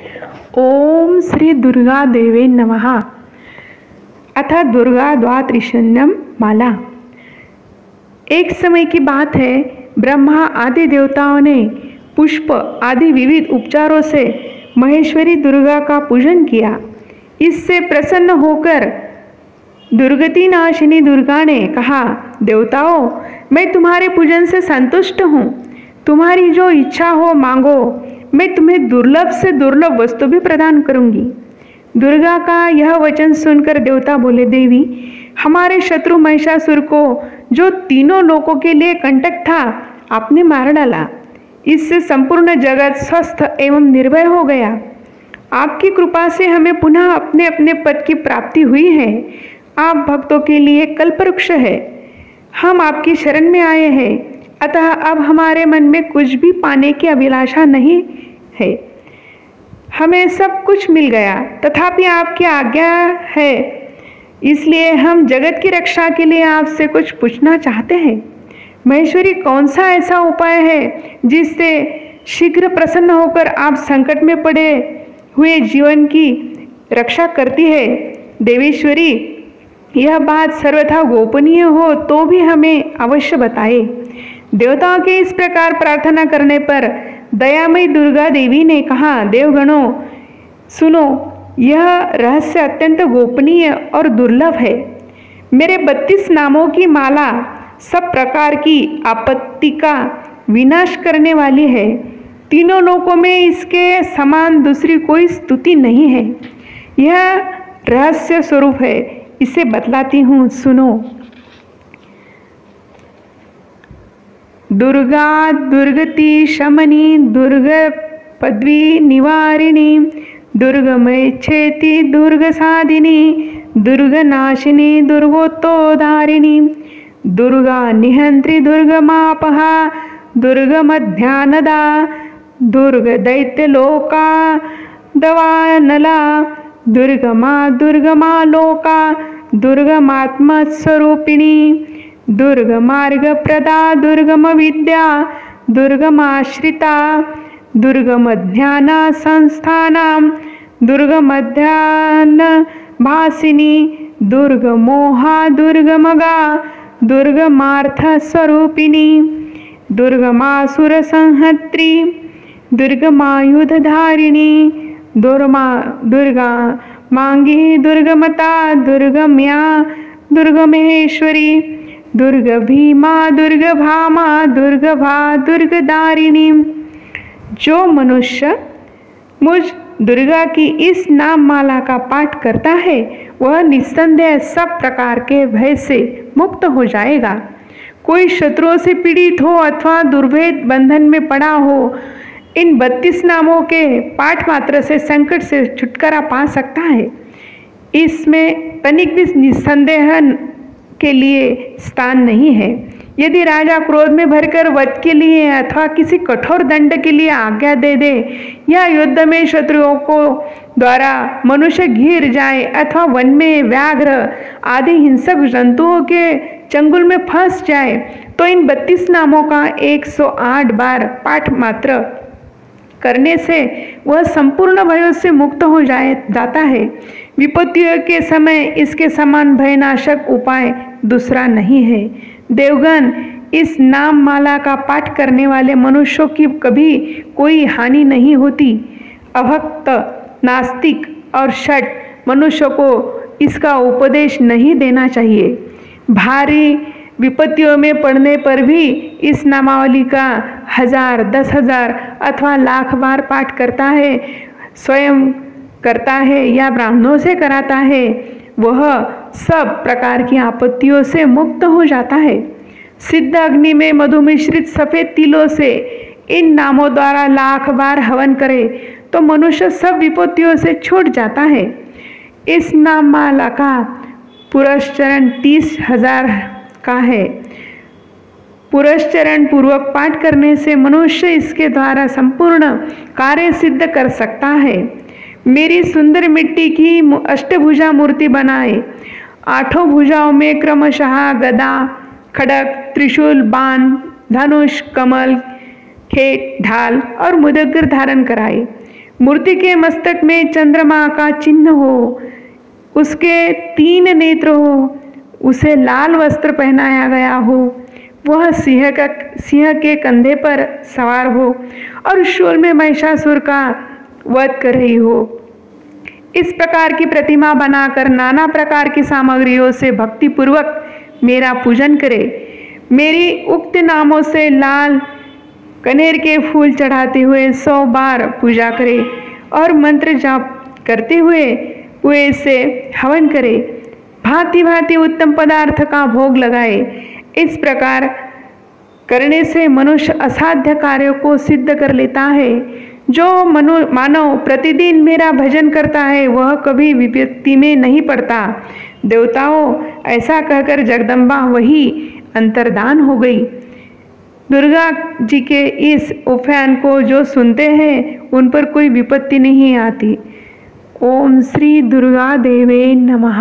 ओम श्री दुर्गा देवे नमः। अथ दुर्गा द्वात्रिशन्यम माला। एक समय की बात है, ब्रह्मा आदि देवताओं ने पुष्प आदि विविध उपचारों से महेश्वरी दुर्गा का पूजन किया। इससे प्रसन्न होकर दुर्गति नाशिनी दुर्गा ने कहा, देवताओं, मैं तुम्हारे पूजन से संतुष्ट हूँ। तुम्हारी जो इच्छा हो मांगो, मैं तुम्हें दुर्लभ से दुर्लभ वस्तु भी प्रदान करूंगी। दुर्गा का यह वचन सुनकर देवता बोले, देवी, हमारे शत्रु महिषासुर को, जो तीनों लोकों के लिए कंटक था, आपने मार डाला। इससे संपूर्ण जगत स्वस्थ एवं निर्भय हो गया। आपकी कृपा से हमें पुनः अपने अपने पद की प्राप्ति हुई है। आप भक्तों के लिए कल्पवृक्ष है। हम आपकी शरण में आए हैं, अतः अब हमारे मन में कुछ भी पाने की अभिलाषा नहीं है। हमें सब कुछ मिल गया, तथापि आपकी आज्ञा है, इसलिए हम जगत की रक्षा के लिए आपसे कुछ पूछना चाहते हैं। महेश्वरी, कौन सा ऐसा उपाय है जिससे शीघ्र प्रसन्न होकर आप संकट में पड़े हुए जीवन की रक्षा करती है? देवेश्वरी, यह बात सर्वथा गोपनीय हो तो भी हमें अवश्य बताए। देवताओं के इस प्रकार प्रार्थना करने पर दयामयी दुर्गा देवी ने कहा, देवगणों, सुनो, यह रहस्य अत्यंत गोपनीय और दुर्लभ है। मेरे 32 नामों की माला सब प्रकार की आपत्ति का विनाश करने वाली है। तीनों लोकों में इसके समान दूसरी कोई स्तुति नहीं है। यह रहस्य स्वरूप है, इसे बतलाती हूँ, सुनो। दुर्गा दुर्गति शमनी, दुर्ग पद्वी निवारिणी, दुर्गमैच्छेति दुर्ग साधिनी, दुर्ग नाशिनी दुर्गोत्तोधारिणी, दुर्गा निहंत्री दुर्गमापहा, दुर्गमध्यानदा, दुर्ग दैत्यलोका दवानला, दुर्गमा लोका, दुर्गमात्मस्वरूपिणी, दुर्गमार्गप्रदा, दुर्गम विद्या, दुर्गमाश्रिता, दुर्गमध्याना संस्थानां, दुर्गमध्यान भासिनी, दुर्गमोहा, दुर्गमगा, दुर्गमार्थस्वरूपिणी, दुर्गमासुरसंहत्री, दुर्गमायुधधारिणी, दुर्गा मांगी, दुर्गमता, दुर्गम्या, दुर्गमहेश्वरी, दुर्ग भीमा, दुर्ग भामा, दुर्गभा, दुर्गदारिणी। जो मनुष्य मुझ दुर्गा की इस नाम माला का पाठ करता है, वह निस्संदेह सब प्रकार के भय से मुक्त हो जाएगा। कोई शत्रुओं से पीड़ित हो अथवा दुर्भेद बंधन में पड़ा हो, इन 32 नामों के पाठ मात्र से संकट से छुटकारा पा सकता है। इसमें तनिक भी निस्संदेह के लिए स्थान नहीं है। यदि राजा क्रोध में भरकर वध के लिए अथवा किसी कठोर दंड के लिए आज्ञा दे दे, या युद्ध में शत्रुओं को द्वारा मनुष्य घिर जाए अथवा वन में व्याघ्र आदि हिंसक जंतुओं के चंगुल में फंस जाए, तो इन 32 नामों का 108 बार पाठ मात्र करने से वह संपूर्ण भयों से मुक्त हो जाता है। विपत्तियों के समय इसके समान भयनाशक उपाय दूसरा नहीं है। देवगण, इस नाम माला का पाठ करने वाले मनुष्यों की कभी कोई हानि नहीं होती। अभक्त, नास्तिक और षट मनुष्यों को इसका उपदेश नहीं देना चाहिए। भारी विपत्तियों में पड़ने पर भी इस नामावली का 1000, 10,000 अथवा लाख बार पाठ करता है, स्वयं करता है या ब्राह्मणों से कराता है, वह सब प्रकार की आपत्तियों से मुक्त हो जाता है। सिद्ध अग्नि में मधु मिश्रित सफेद तिलों से इन नामों द्वारा लाख बार हवन करे तो मनुष्य सब विपत्तियों से छूट जाता है। इस नाम माला का पुरस्चरण 30,000 का है। पुरस्चरण पूर्वक पाठ करने से मनुष्य इसके द्वारा संपूर्ण कार्य सिद्ध कर सकता है। मेरी सुंदर मिट्टी की अष्टभुजा मूर्ति बनाए। 8 भुजाओं में क्रमशः गदा, खड्ग, त्रिशूल, बाण, धनुष, कमल, खेत, ढाल और मुदग्गर धारण कराए। मूर्ति के मस्तक में चंद्रमा का चिन्ह हो, उसके 3 नेत्र हो, उसे लाल वस्त्र पहनाया गया हो, वह सिंह के कंधे पर सवार हो और शूल में महिषासुर का वध कर रही हो। इस प्रकार की प्रतिमा बनाकर नाना प्रकार की सामग्रियों से भक्ति पूर्वक मेरा पूजन करे। मेरी उक्त नामों से लाल कनेर के फूल चढ़ाते हुए 100 बार पूजा करे और मंत्र जाप करते हुए से हवन करे। भांति भांति उत्तम पदार्थ का भोग लगाए। इस प्रकार करने से मनुष्य असाध्य कार्यों को सिद्ध कर लेता है। जो मानव प्रतिदिन मेरा भजन करता है वह कभी विपत्ति में नहीं पड़ता। देवताओं, ऐसा कहकर जगदम्बा वही अंतर्धान हो गई। दुर्गा जी के इस उपाख्यान को जो सुनते हैं उन पर कोई विपत्ति नहीं आती। ओम श्री दुर्गा देवे नमः।